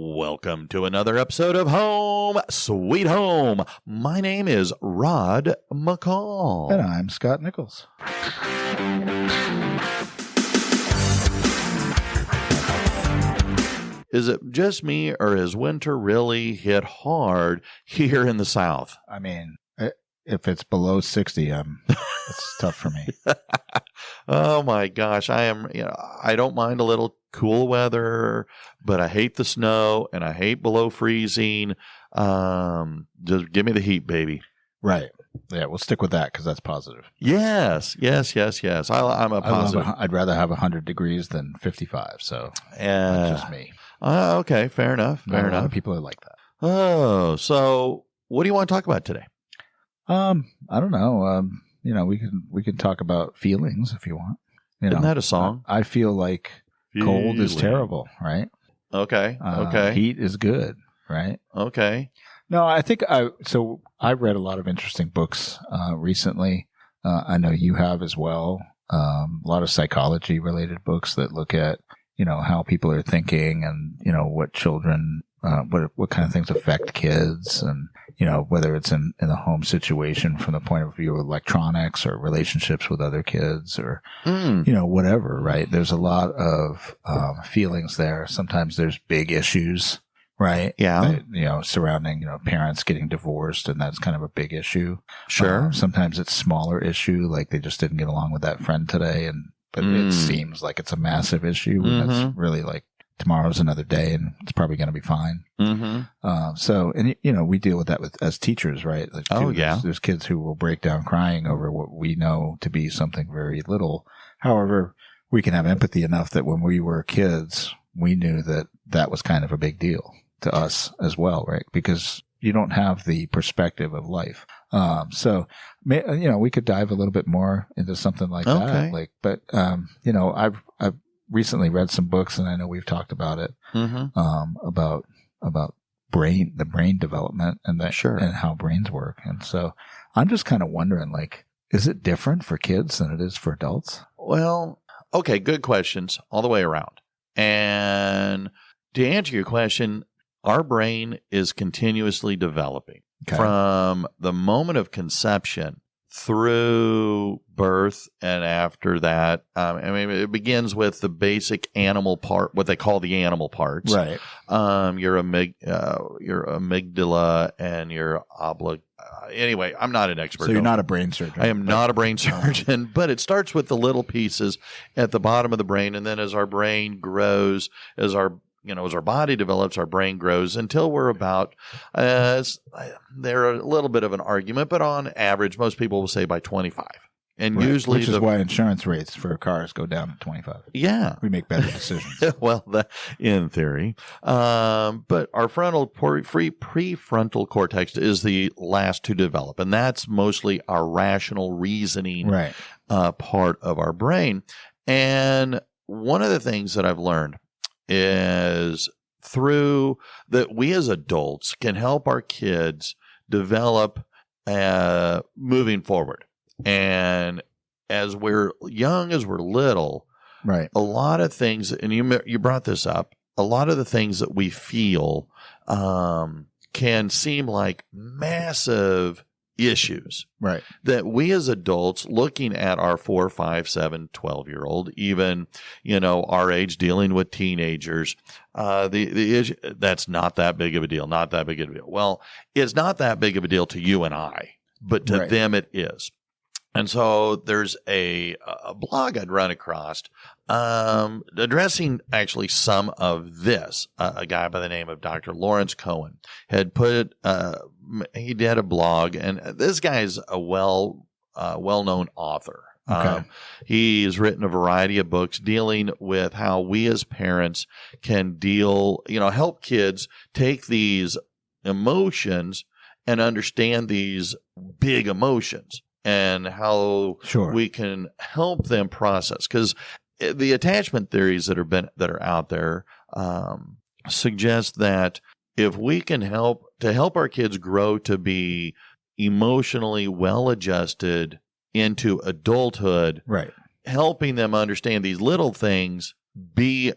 Welcome to another episode of Home Sweet Home. My name is Rod McCall. And I'm Scott Nichols. Is it just me, or has winter really hit hard here in the South? I mean, if it's below 60, it's tough for me. Oh my gosh, I don't mind a little cool weather, but I hate the snow and I hate below freezing. Just give me the heat, baby. Right. Yeah, we'll stick with that because that's positive. Yes. I'm a positive. I'd rather have 100 degrees than 55. So that's just me. Okay, fair enough. A lot of people are like that. Oh, so what do you want to talk about today? I don't know. We can talk about feelings if you want. Isn't that a song? I feel like cold is terrible, right? Okay. Heat is good, right? Okay. No, I think I've read a lot of interesting books recently. I know you have as well. A lot of psychology related books that look at, how people are thinking and, what children, what kind of things affect kids and, whether it's in a home situation from the point of view of electronics or relationships with other kids or, whatever, right? There's a lot of feelings there. Sometimes there's big issues, right? Yeah. Surrounding, parents getting divorced, and that's kind of a big issue. Sure. Sometimes it's smaller issue, like they just didn't get along with that friend today, but it seems like it's a massive issue. And it's really like tomorrow's another day and it's probably going to be fine. We deal with that as teachers, right? Like there's kids who will break down crying over what we know to be something very little. However, we can have empathy enough that when we were kids, we knew that was kind of a big deal to us as well, right? Because you don't have the perspective of life. We could dive a little bit more into something like that. I've recently read some books, and I know we've talked about it, about the brain development and and how brains work. And so I'm just kind of wondering, is it different for kids than it is for adults? Well, okay, good questions all the way around. And to answer your question, our brain is continuously developing from the moment of conception through birth and after that. It begins with the basic animal part, what they call the animal parts. Right. Your amygdala and your anyway, I'm not an expert. So you're not a brain surgeon. I am not a brain surgeon, but it starts with the little pieces at the bottom of the brain. And then as our brain grows, as our body develops, our brain grows until we're about, they're a little bit of an argument, but on average, most people will say by 25. And usually, which is why insurance rates for cars go down at 25. Yeah. We make better decisions. Well, in theory. But our prefrontal cortex is the last to develop. And that's mostly our rational reasoning part of our brain. And one of the things that I've learned is through that we as adults can help our kids develop moving forward. And as we're young, as we're little, right, a lot of things, and you brought this up, a lot of the things that we feel can seem like massive issues, right, that we as adults looking at our 4, 5, 7, 12-year-old, even, our age, dealing with teenagers, the issue, that's not that big of a deal, not that big of a deal. Well, it's not that big of a deal to you and I, but to them it is. And so there's a blog I'd run across addressing actually some of this. A guy by the name of Dr. Lawrence Cohen had he did a blog, and this guy's a well-known author. Okay. He's written a variety of books dealing with how we as parents can help kids take these emotions and understand these big emotions, and how we can help them process. Because the attachment theories that are out there suggest that if we can help our kids grow to be emotionally well-adjusted into adulthood, right, helping them understand these little things, be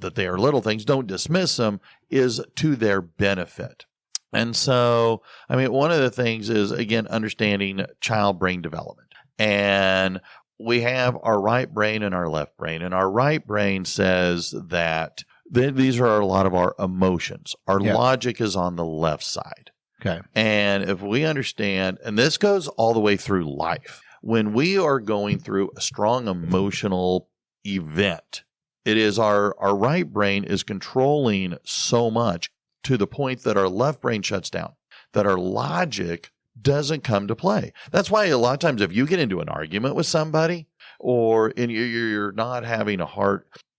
that they are little things, don't dismiss them, is to their benefit. And so, one of the things is, again, understanding child brain development. And we have our right brain and our left brain. And our right brain says that these are a lot of our emotions. Our logic is on the left side. Okay. And if we understand, and this goes all the way through life, when we are going through a strong emotional event, it is our right brain is controlling so much to the point that our left brain shuts down, that our logic doesn't come to play. That's why a lot of times if you get into an argument with somebody and you're not having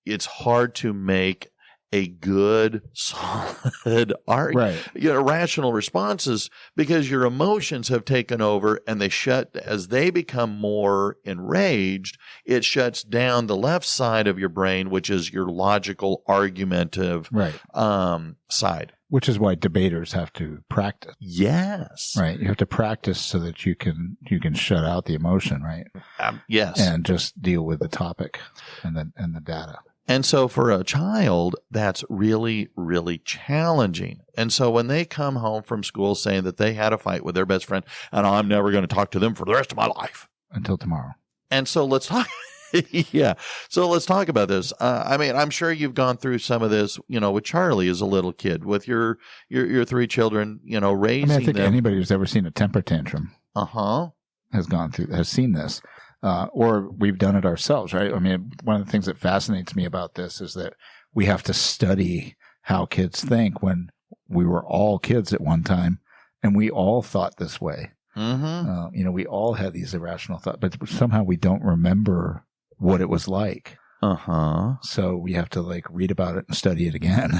it's hard to make a good, solid argument, rational responses, because your emotions have taken over and as they become more enraged, it shuts down the left side of your brain, which is your logical, argumentative side. Which is why debaters have to practice. Yes. Right. You have to practice so that you can shut out the emotion, right? Yes. And just deal with the topic and the data. And so for a child, that's really, really challenging. And so when they come home from school saying that they had a fight with their best friend and I'm never going to talk to them for the rest of my life. Until tomorrow. And so let's talk. Yeah. So let's talk about this. I'm sure you've gone through some of this, with Charlie as a little kid, with your three children, raising them. I think anybody who's ever seen a temper tantrum has seen this. Or we've done it ourselves, right? One of the things that fascinates me about this is that we have to study how kids think when we were all kids at one time and we all thought this way. Mm-hmm. We all had these irrational thoughts, but somehow we don't remember what it was like. So we have to read about it and study it again.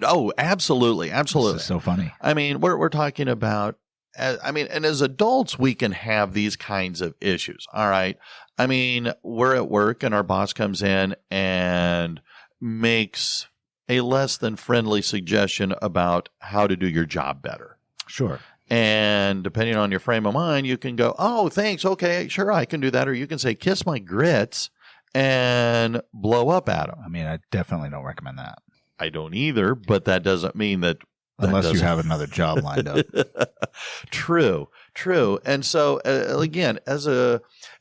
Oh, absolutely. Absolutely. This is so funny. We're talking about, and as adults, we can have these kinds of issues. All right. We're at work and our boss comes in and makes a less than friendly suggestion about how to do your job better. Sure. And depending on your frame of mind, you can go, oh, thanks. Okay, sure, I can do that. Or you can say, kiss my grits and blow up at them. I definitely don't recommend that. I don't either, but that doesn't mean that. Unless you have another job lined up. True. And so, again, as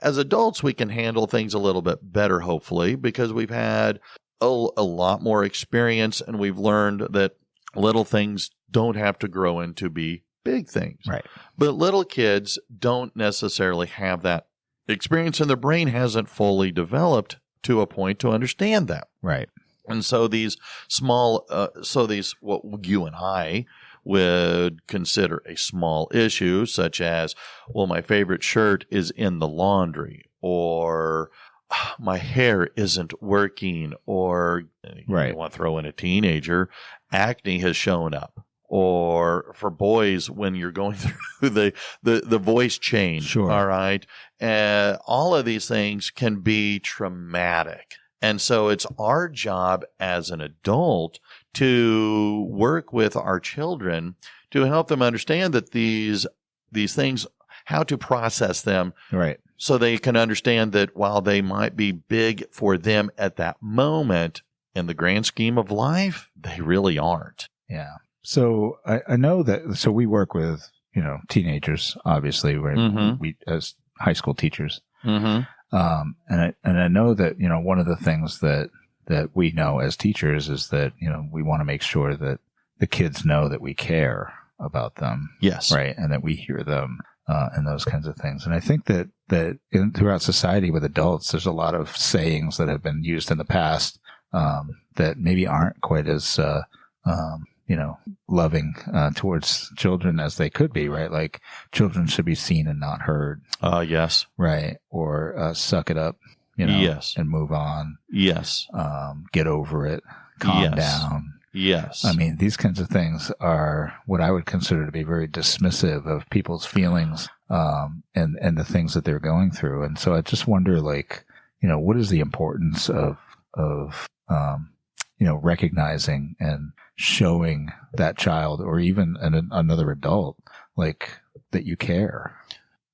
adults, we can handle things a little bit better, hopefully, because we've had a lot more experience and we've learned that little things don't have to grow into be big things. Right. But little kids don't necessarily have that experience and their brain hasn't fully developed to a point to understand that. Right. And so these what you and I would consider a small issue, such as, well, my favorite shirt is in the laundry, or my hair isn't working, or you want to throw in a teenager, acne has shown up. Or for boys, when you're going through the voice change. Sure. All right. All of these things can be traumatic. And so it's our job as an adult to work with our children to help them understand that these things, how to process them. Right. So they can understand that while they might be big for them at that moment, in the grand scheme of life, they really aren't. Yeah. So I know that, so we work with, teenagers, obviously, we as high school teachers. Mm-hmm. And I know that, one of the things that we know as teachers is that, we want to make sure that the kids know that we care about them. Yes. Right. And that we hear them, and those kinds of things. And I think that throughout society with adults, there's a lot of sayings that have been used in the past, that maybe aren't quite as, loving towards children as they could be, right? Like children should be seen and not heard. Yes. Right. Or suck it up, yes, and move on. Yes. Get over it. Calm down. Yes. These kinds of things are what I would consider to be very dismissive of people's feelings, and the things that they're going through. And so I just wonder, what is the importance of recognizing and showing that child or even another adult, that you care.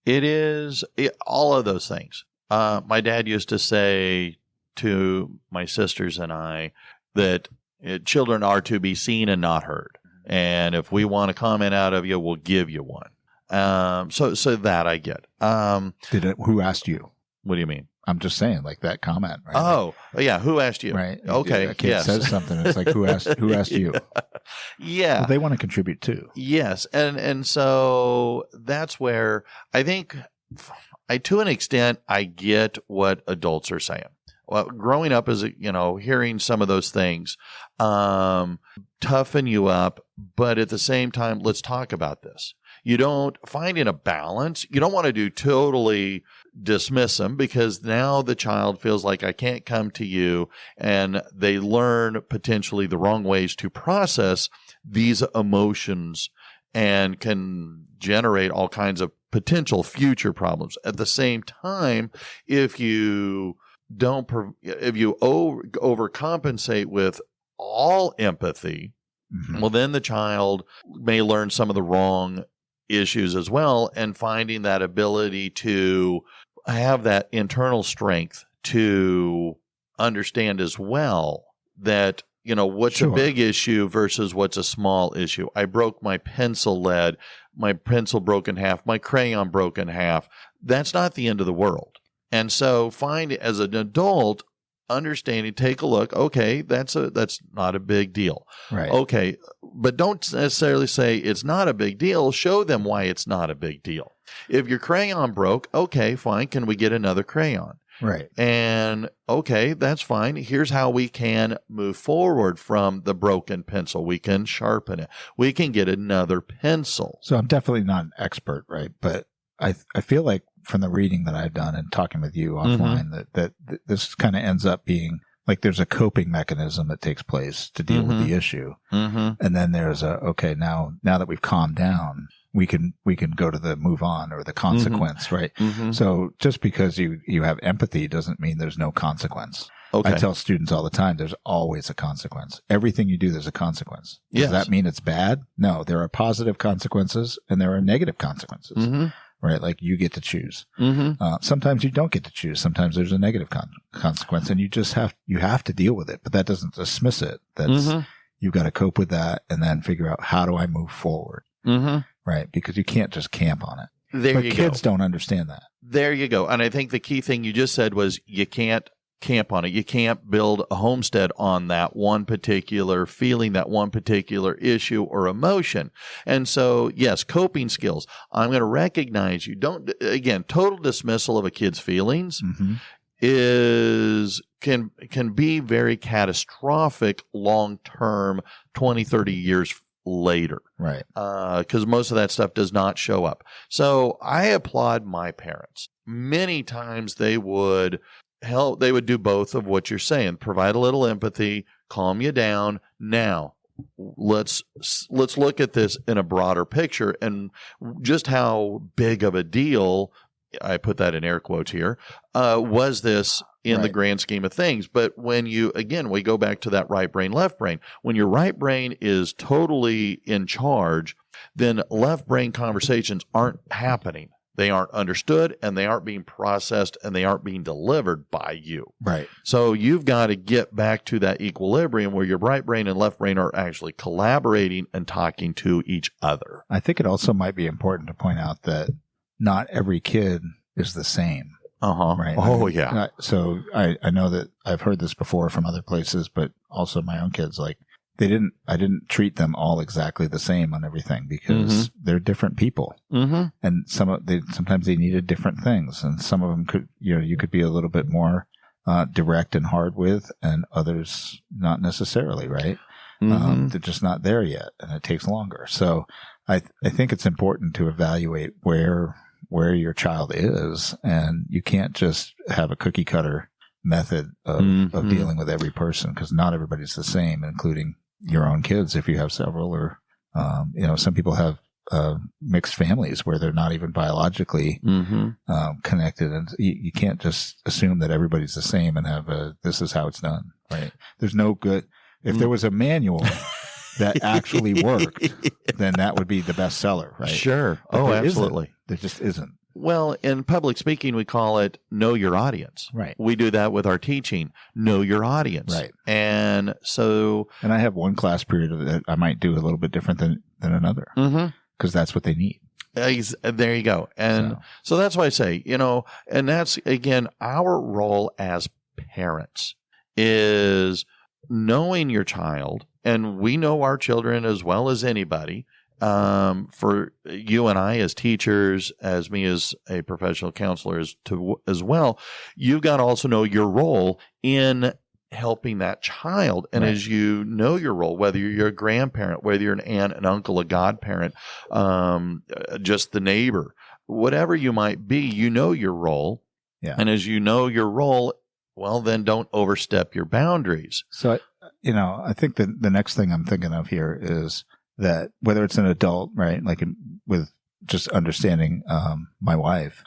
It is all of those things. My dad used to say, to my sisters and I that children are to be seen and not heard. And if we want a comment out of you, we'll give you one. So that I get. Who asked you? What do you mean? I'm just saying, like that comment, right? Oh, yeah. Who asked you? Right. Okay. A kid says something. It's like, who asked you? Yeah. Well, they want to contribute too. Yes. And so that's where I think to an extent, I get what adults are saying. Well, growing up as hearing some of those things, toughen you up. But at the same time, let's talk about this. You don't finding a balance. You don't want to do totally dismiss them, because now the child feels like I can't come to you, and they learn potentially the wrong ways to process these emotions and can generate all kinds of potential future problems. At the same time, if you overcompensate with all empathy, well, then the child may learn some of the wrong issues as well, and finding that ability to have that internal strength to understand as well that, what's a big issue versus what's a small issue. I broke my pencil lead, my pencil broke in half, my crayon broke in half. That's not the end of the world. And so as an adult, understanding, take a look. Okay, that's not a big deal. Right. Okay, but don't necessarily say it's not a big deal. Show them why it's not a big deal. If your crayon broke, okay, fine. Can we get another crayon? Right. And okay, that's fine. Here's how we can move forward from the broken pencil. We can sharpen it. We can get another pencil. So I'm definitely not an expert, right? But I feel like from the reading that I've done and talking with you offline, that this kind of ends up being like there's a coping mechanism that takes place to deal with the issue. And then there's now that we've calmed down, we can go to the move on or the consequence, right? So just because you have empathy doesn't mean there's no consequence. Okay. I tell students all the time, there's always a consequence. Everything you do, there's a consequence. Does that mean it's bad? No, there are positive consequences and there are negative consequences. Right? Like you get to choose. Sometimes you don't get to choose. Sometimes there's a negative consequence, and you have to deal with it, but that doesn't dismiss it. That's, you've got to cope with that and then figure out, how do I move forward? Right? Because you can't just camp on it. Kids don't understand that. There you go. And I think the key thing you just said was you can't camp on it. You can't build a homestead on that one particular feeling, that one particular issue or emotion. And so, yes, coping skills. I'm going to recognize you don't, again, total dismissal of a kid's feelings can be very catastrophic long-term, 20, 30 years later. Right. Because most of that stuff does not show up. So I applaud my parents. Many times they would do both of what you're saying. Provide a little empathy, calm you down. Now, let's look at this in a broader picture and just how big of a deal, I put that in air quotes here, was this in the grand scheme of things. But when we go back to that right brain, left brain. When your right brain is totally in charge, then left brain conversations aren't happening. They aren't understood, and they aren't being processed, and they aren't being delivered by you. Right. So you've got to get back to that equilibrium where your right brain and left brain are actually collaborating and talking to each other. I think it also might be important to point out that not every kid is the same. Right. Oh, yeah. So I know that I've heard this before from other places, but also my own kids, like, I didn't treat them all exactly the same on everything because they're different people. And sometimes they needed different things. And some of them could, you could be a little bit more, direct and hard with, and others not necessarily, right? They're just not there yet, and it takes longer. So I think it's important to evaluate where your child is, and you can't just have a cookie cutter method of dealing with every person, because not everybody's the same, including your own kids if you have several, or some people have mixed families where they're not even biologically connected, and you can't just assume that everybody's the same and have this is how it's done, right? There's no good. If there was a manual that actually worked, then that would be the bestseller, right? Sure. But absolutely. There just isn't. Well, in public speaking, we call it know your audience. Right. We do that with our teaching, know your audience. Right. And so. And I have one class period that I might do a little bit different than another because that's what they need. There you go. And so that's why I say, and that's, again, our role as parents is knowing your child. And we know our children as well as anybody. For you and I as teachers, as me as a professional counselor as well, you've got to also know your role in helping that child. And as you know your role, whether you're a grandparent, whether you're an aunt, an uncle, a godparent, just the neighbor, whatever you might be, you know your role. Yeah. And as you know your role, well, then don't overstep your boundaries. So, I think that the next thing I'm thinking of here is that whether it's an adult, right, like with just understanding my wife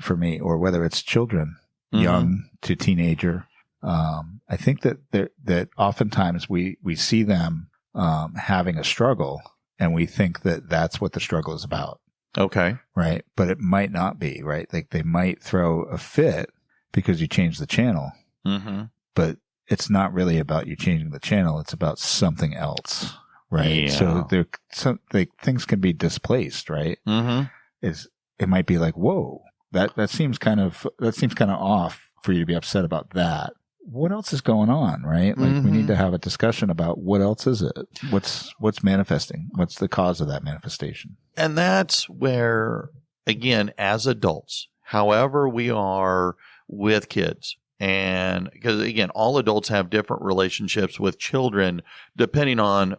for me, or whether it's children, young to teenager, I think that oftentimes we see them having a struggle, and we think that that's what the struggle is about. Okay. Right. But it might not be, right? Like they might throw a fit because you changed the channel, but it's not really about you changing the channel. It's about something else. Right. Yeah. So things can be displaced, right? It might be like, whoa, that seems kind of off for you to be upset about that. What else is going on, right? Like we need to have a discussion about what else is it? What's manifesting? What's the cause of that manifestation? And that's where, again, as adults, however we are with kids, and because, again, all adults have different relationships with children depending on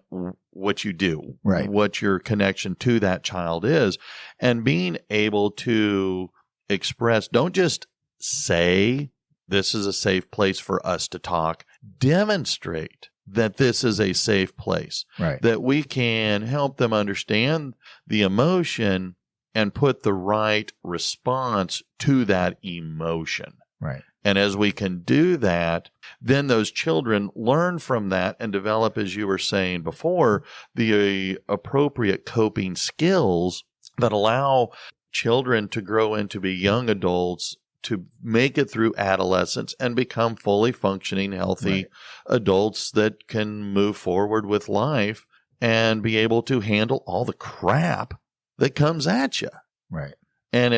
what you do, right? What your connection to that child is. And being able to express, don't just say, this is a safe place for us to talk. Demonstrate that this is a safe place, right? That we can help them understand the emotion and put the right response to that emotion. Right. And as we can do that, then those children learn from that and develop, as you were saying before, the appropriate coping skills that allow children to grow into be young adults, to make it through adolescence and become fully functioning, healthy adults that can move forward with life and be able to handle all the crap that comes at you. Right. And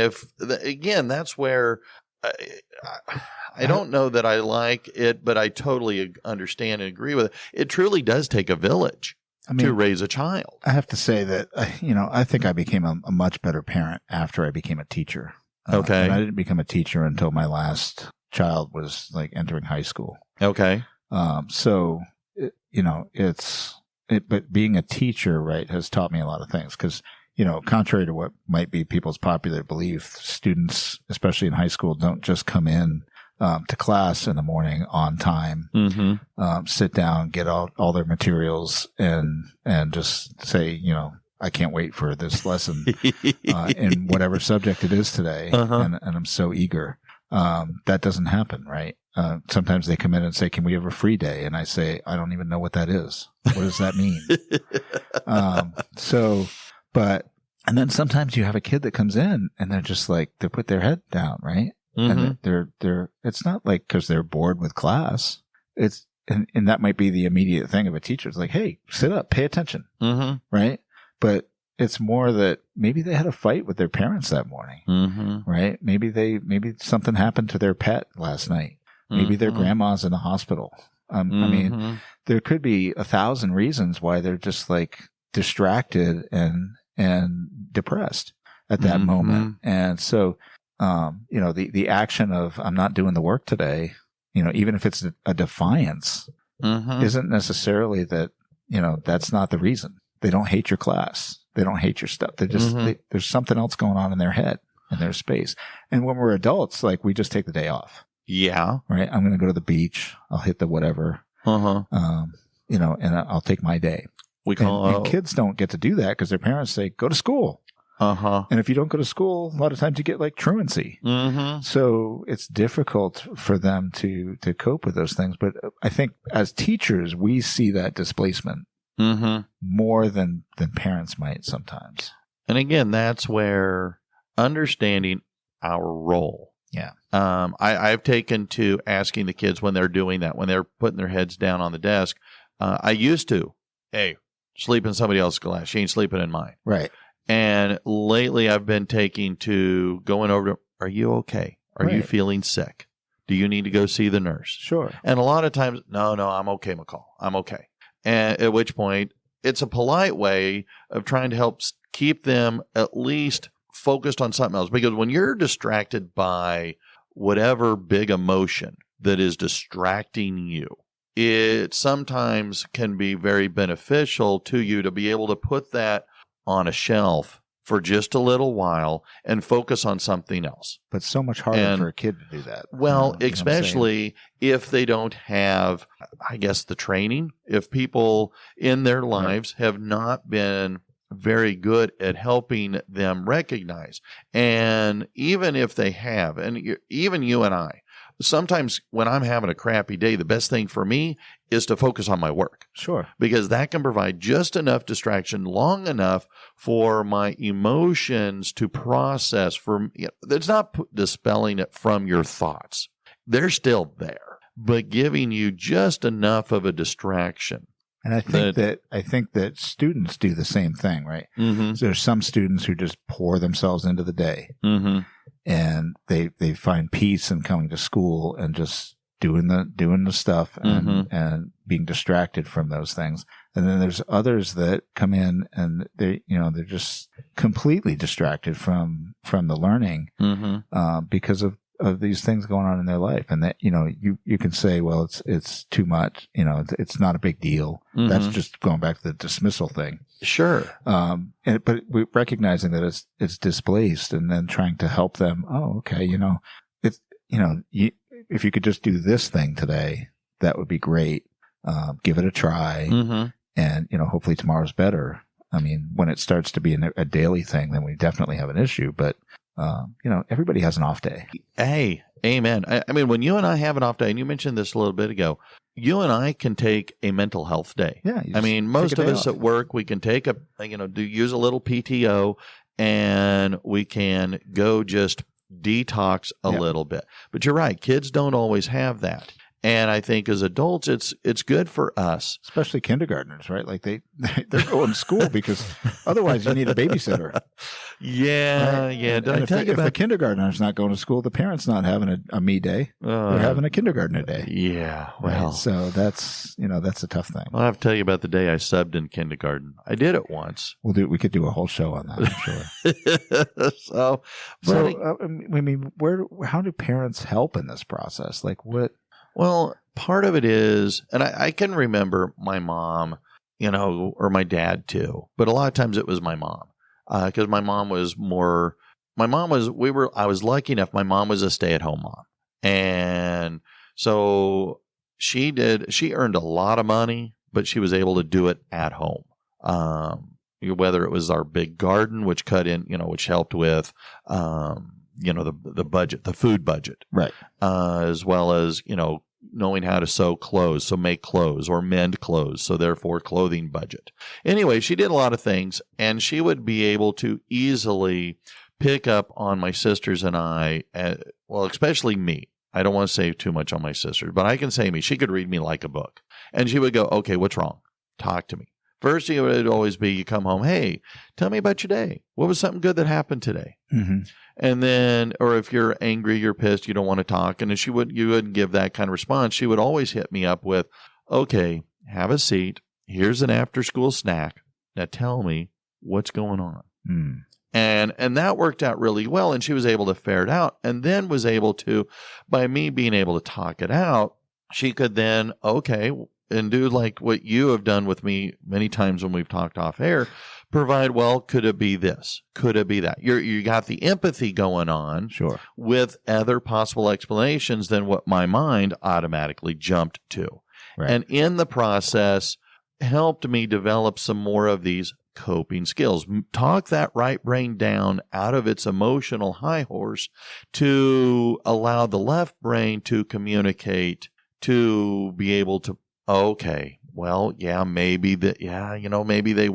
again, that's where I don't know that I like it, but I totally understand and agree with it. It truly does take a village to raise a child. I have to say that, I think I became a much better parent after I became a teacher. Okay. And I didn't become a teacher until my last child was like entering high school. Okay. So, but being a teacher, right, has taught me a lot of things because, contrary to what might be people's popular belief, students, especially in high school, don't just come in to class in the morning on time, sit down, get all their materials and just say, I can't wait for this lesson in whatever subject it is today. And I'm so eager. That doesn't happen, right? Sometimes they come in and say, can we have a free day? And I say, I don't even know what that is. What does that mean? And then sometimes you have a kid that comes in and they're just like, they put their head down, right? And it's not like because they're bored with class. And that might be the immediate thing of a teacher. It's like, hey, sit up, pay attention, right? But it's more that maybe they had a fight with their parents that morning, right? Maybe something happened to their pet last night. Maybe their grandma's in the hospital. I mean, there could be 1,000 reasons why they're just like distracted and depressed at that moment. And so, the action of I'm not doing the work today, even if it's a defiance, isn't necessarily that, that's not the reason. They don't hate your class. They don't hate your stuff. They just, there's something else going on in their head, in their space. And when we're adults, like we just take the day off. Yeah. Right. I'm going to go to the beach. I'll hit the whatever, and I'll take my day. And kids don't get to do that because their parents say, go to school. And if you don't go to school, a lot of times you get like truancy. So it's difficult for them to cope with those things. But I think as teachers, we see that displacement more than parents might sometimes. And again, that's where understanding our role. Yeah. I've taken to asking the kids when they're doing that, when they're putting their heads down on the desk. I used to, hey, sleep in somebody else's glass. She ain't sleeping in mine. Right. And lately I've been taking to going over to, are you okay? Are you feeling sick? Do you need to go see the nurse? Sure. And a lot of times, no, I'm okay, McCall. I'm okay. And at which point, it's a polite way of trying to help keep them at least focused on something else. Because when you're distracted by whatever big emotion that is distracting you, it sometimes can be very beneficial to you to be able to put that on a shelf for just a little while and focus on something else. But so much harder for a kid to do that. Well, especially if they don't have, I guess, the training. If people in their lives have not been very good at helping them recognize. And even if they have, and even you and I, sometimes when I'm having a crappy day, the best thing for me is to focus on my work. Sure. Because that can provide just enough distraction long enough for my emotions to process. It's not dispelling it from your thoughts. They're still there, but giving you just enough of a distraction. And I think that students do the same thing, right? Mm-hmm. So there's some students who just pour themselves into the day. Mm-hmm. And they find peace in coming to school and just doing the stuff and being distracted from those things. And then there's others that come in and they're just completely distracted from the learning because of these things going on in their life. And that, you can say, well, it's too much, it's not a big deal. Mm-hmm. That's just going back to the dismissal thing. Sure. But we recognizing that it's displaced and then trying to help them. Oh, okay. If you could just do this thing today, that would be great. Give it a try. Mm-hmm. And, hopefully tomorrow's better. I mean, when it starts to be a daily thing, then we definitely have an issue, but everybody has an off day. Hey, amen. I mean, when you and I have an off day, and you mentioned this a little bit ago, you and I can take a mental health day. Yeah. I mean, most of us at work, we can take use a little PTO, and we can go just detox a little bit. But you're right. Kids don't always have that. And I think as adults, it's good for us, especially kindergartners, right? Like they're going to school because otherwise you need a babysitter. Yeah, right? yeah. If the kindergartner's not going to school, the parent's not having a me day. They're having a kindergartner day. Yeah, well, right? So that's a tough thing. I'll have to tell you about the day I subbed in kindergarten. I did it once. We could do a whole show on that, I'm sure. I mean, how do parents help in this process? Like what? Well, part of it is, and I can remember my mom, or my dad too, but a lot of times it was my mom, because I was lucky enough, my mom was a stay-at-home mom. And so she earned a lot of money, but she was able to do it at home. Whether it was our big garden, which which helped with, the budget, the food budget, right? As well as knowing how to sew clothes, so make clothes or mend clothes, so therefore clothing budget. Anyway, she did a lot of things, and she would be able to easily pick up on my sisters and I. Well, especially me. I don't want to say too much on my sisters, but I can say me. She could read me like a book, and she would go, "Okay, what's wrong? Talk to me." First, it would always be, you come home, "Hey, tell me about your day. What was something good that happened today?" Mm-hmm. And then, or if you're angry, you're pissed, you don't want to talk, and if you wouldn't give that kind of response, she would always hit me up with, "Okay, have a seat. Here's an after-school snack. Now tell me what's going on." Mm. And that worked out really well, and she was able to ferret out, and then was able to, by me being able to talk it out, she could then, and do like what you have done with me many times when we've talked off air, provide, well, could it be this? Could it be that? You got the empathy going on, sure, with other possible explanations than what my mind automatically jumped to. Right. And in the process, helped me develop some more of these coping skills. Talk that right brain down out of its emotional high horse to allow the left brain to communicate, to be able to, okay, well, yeah, maybe maybe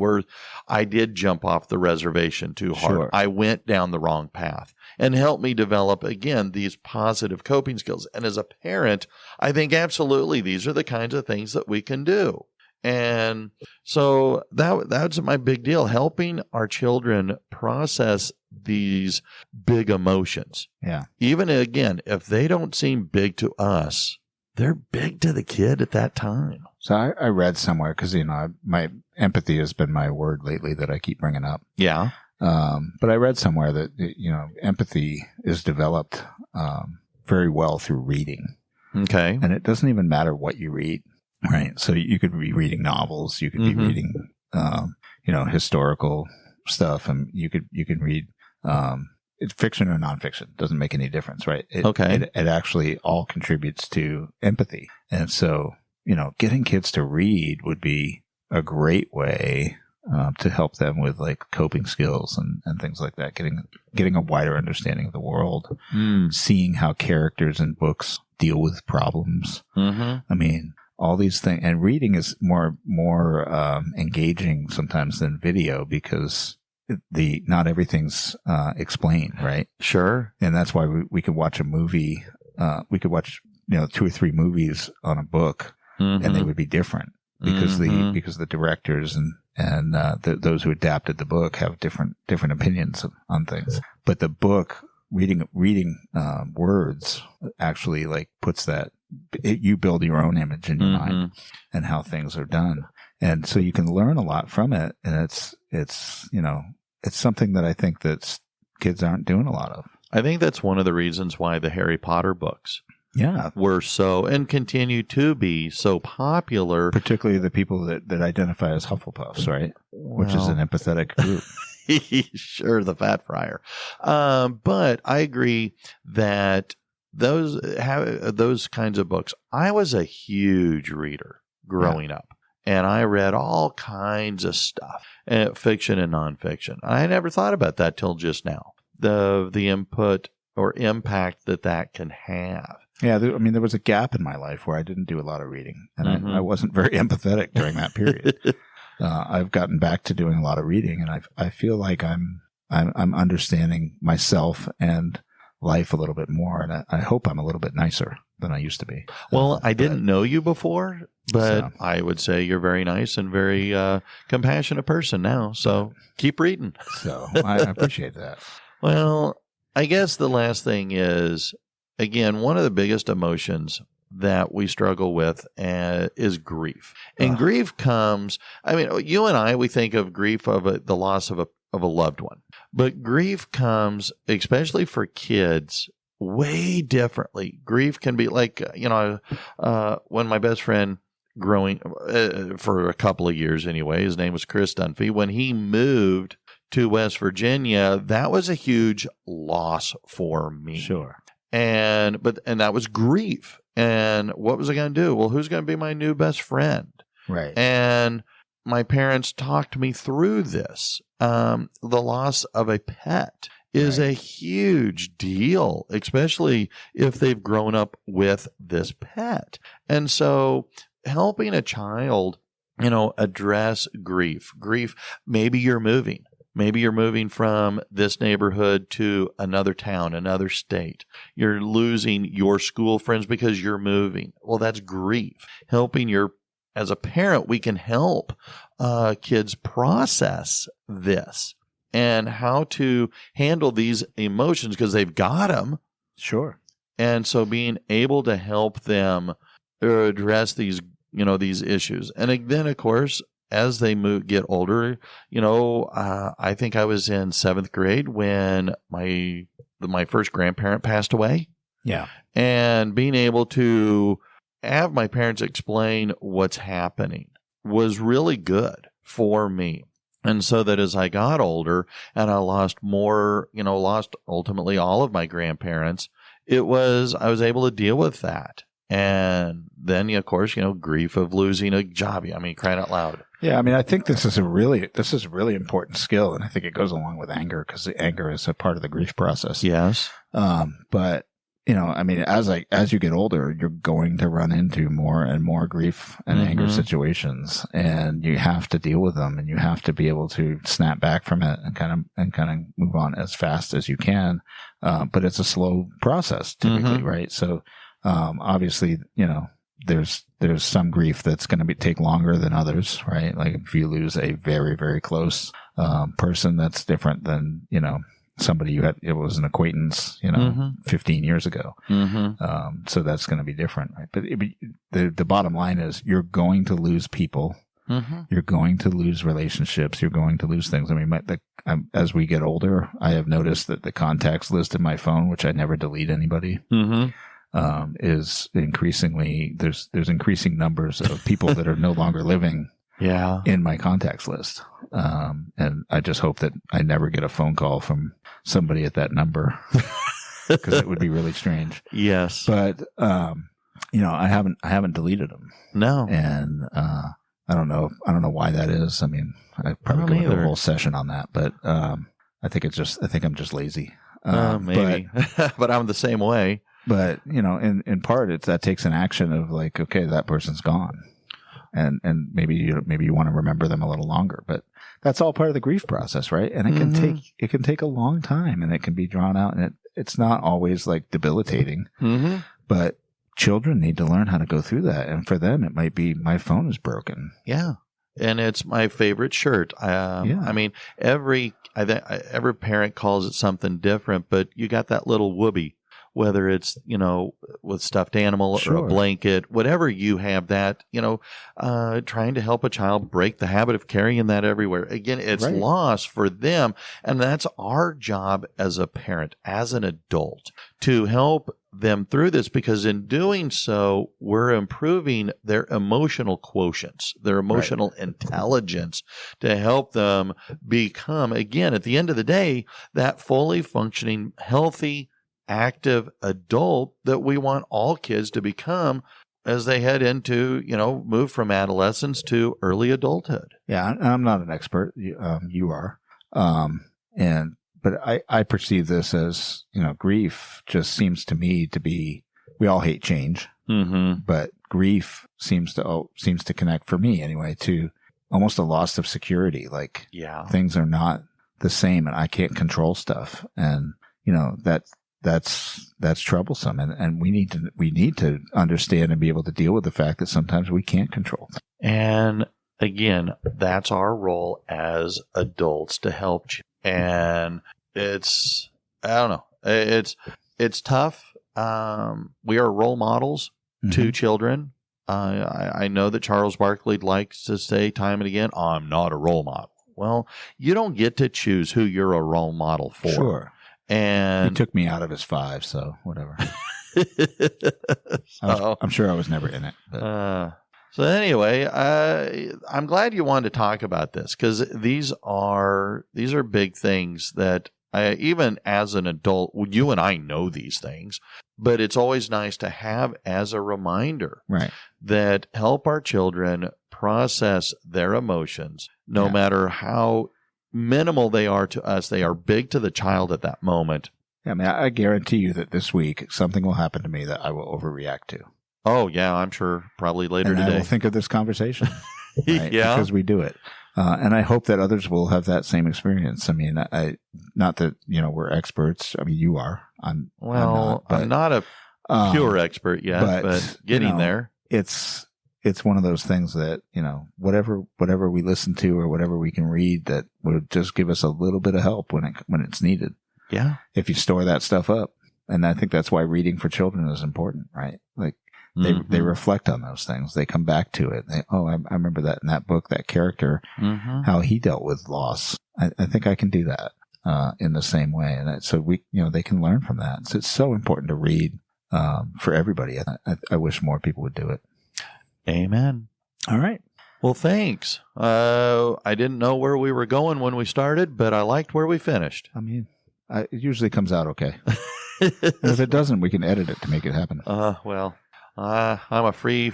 I did jump off the reservation too hard. Sure. I went down the wrong path, and helped me develop, again, these positive coping skills. And as a parent, I think absolutely these are the kinds of things that we can do. And so that's my big deal, helping our children process these big emotions. Yeah. Even, again, if they don't seem big to us, they're big to the kid at that time. So I read somewhere, because, my empathy has been my word lately that I keep bringing up. Yeah. But I read somewhere that, empathy is developed very well through reading. Okay. And it doesn't even matter what you read, right? So you could be reading novels, you could be reading, historical stuff, and you could read, it's fiction or nonfiction, doesn't make any difference, right? It actually all contributes to empathy. And so, getting kids to read would be a great way to help them with like coping skills and things like that, getting a wider understanding of the world, seeing how characters in books deal with problems. I mean, all these things, and reading is more engaging sometimes than video, because not everything's explained, right? Sure. And that's why we could watch a movie. We could watch 2 or 3 movies on a book, and they would be different because the directors and those who adapted the book have different opinions on things. But the book, reading words actually like puts that, you build your own image in your mind and how things are done. And so you can learn a lot from it. And it's something that I think that kids aren't doing a lot of. I think that's one of the reasons why the Harry Potter books were so, and continue to be so popular. Particularly the people that identify as Hufflepuffs, right? Which is an empathetic group. Sure, the fat friar. But I agree that those kinds of books, I was a huge reader growing up. And I read all kinds of stuff, fiction and nonfiction. I never thought about that till just now. The input or impact that can have. Yeah, there was a gap in my life where I didn't do a lot of reading, and I wasn't very empathetic during that period. I've gotten back to doing a lot of reading, and I feel like I'm understanding myself and life a little bit more, and I hope I'm a little bit nicer than I used to be. Well, I didn't know you before, but I would say you're very nice and very compassionate person now. So keep reading. So I appreciate that. Well, I guess the last thing is, again, one of the biggest emotions that we struggle with is grief. And grief comes, you and I, we think of grief of the loss of a loved one. But grief comes, especially for kids, way differently. Grief can be like, when my best friend growing for a couple of years anyway, his name was Chris Dunphy, when he moved to West Virginia, that was a huge loss for me. Sure. And that was grief. And what was I going to do? Well, who's going to be my new best friend? Right. And my parents talked me through this. The loss of a pet is a huge deal, especially if they've grown up with this pet. And so helping a child, address grief, maybe you're moving from this neighborhood to another town, another state. You're losing your school friends because you're moving. Well, that's grief. As a parent, we can help kids process this and how to handle these emotions because they've got them. Sure. And so being able to help them address these issues. And then, of course, as they get older, I think I was in 7th grade when my first grandparent passed away. Yeah. And being able to have my parents explain what's happening was really good for me. And so that as I got older and I lost ultimately all of my grandparents, I was able to deal with that. And then, of course, grief of losing a job. Crying out loud. Yeah, I think this is a really important skill, and I think it goes along with anger because the anger is a part of the grief process. Yes. But I mean, as you get older, you're going to run into more and more grief and anger situations, and you have to deal with them, and you have to be able to snap back from it and kind of move on as fast as you can. But it's a slow process typically, right? So, obviously, there's some grief that's going to take longer than others, right? Like if you lose a very, very close, person, that's different than, somebody it was an acquaintance, 15 years ago. So that's going to be different, right? But the bottom line is you're going to lose people. You're going to lose relationships. You're going to lose things. I mean, as we get older, I have noticed that the contacts list in my phone, which I never delete anybody, is increasingly, there's increasing numbers of people that are no longer living in my contacts list. And I just hope that I never get a phone call from somebody at that number because it would be really strange. Yes. But, I haven't deleted them. No. And, I don't know why that is. I mean, I probably could do a whole session on that, but, I think I'm just lazy. Maybe, but I'm the same way. But, in part, that takes an action of like, okay, that person's gone. And maybe you want to remember them a little longer, but that's all part of the grief process, right? And it can take a long time, and it can be drawn out, and it's not always like debilitating, but children need to learn how to go through that. And for them, it might be, my phone is broken. Yeah. And it's my favorite shirt. I mean, every parent calls it something different, but you got that little whoopee, whether it's, with stuffed animal or a blanket, whatever you have that, trying to help a child break the habit of carrying that everywhere. Again, it's loss for them. And that's our job as a parent, as an adult, to help them through this, because in doing so, we're improving their emotional quotients, their emotional intelligence, to help them become, again, at the end of the day, that fully functioning, healthy, active adult that we want all kids to become as they head into, move from adolescence to early adulthood. Yeah, I'm not an expert. You are. But I perceive this as, grief just seems to me to be, we all hate change, but grief seems to connect, for me anyway, to almost a loss of security. Like, things are not the same, and I can't control stuff. And, that's troublesome. And we need to understand and be able to deal with the fact that sometimes we can't control them. And again, that's our role as adults to help. And it's, I don't know, it's tough. We are role models to children. I know that Charles Barkley likes to say time and again, I'm not a role model. Well, you don't get to choose who you're a role model for. Sure. And he took me out of his 5, so whatever. I'm sure I was never in it. So anyway, I'm glad you wanted to talk about this, because these are big things that even as an adult, you and I know these things, but it's always nice to have as a reminder, that help our children process their emotions, no matter how minimal they are to us. They are big to the child at that moment. Yeah, I mean, I guarantee you that this week something will happen to me that I will overreact to. Oh, yeah, I'm sure probably later today. I will think of this conversation, because we do it. And I hope that others will have that same experience. I mean, not that, we're experts. I mean, you are. I'm not a pure expert yet, but getting there. It's one of those things that, whatever we listen to or whatever we can read that would just give us a little bit of help when it's needed. Yeah. If you store that stuff up. And I think that's why reading for children is important, right? Like, they reflect on those things. They come back to it. I remember that in that book, that character, how he dealt with loss. I think I can do that, in the same way. And so they can learn from that. So it's so important to read, for everybody. I wish more people would do it. Amen. All right. Well, thanks. I didn't know where we were going when we started, but I liked where we finished. I mean, it usually comes out okay. And if it doesn't, we can edit it to make it happen. I'm a free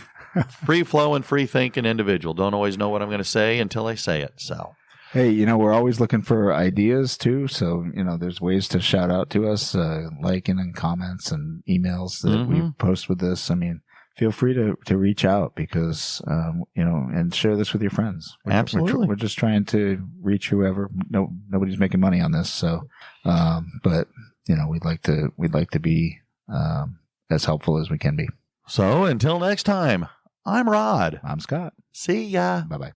flowing, free thinking individual. Don't always know what I'm going to say until I say it. So, Hey, we're always looking for ideas too. So, there's ways to shout out to us, liking and comments and emails that we post with this. I mean, feel free to reach out because, and share this with your friends. Absolutely. We're just trying to reach whoever. Nobody's making money on this. So, but we'd like to be, as helpful as we can be. So until next time, I'm Rod. I'm Scott. See ya. Bye-bye.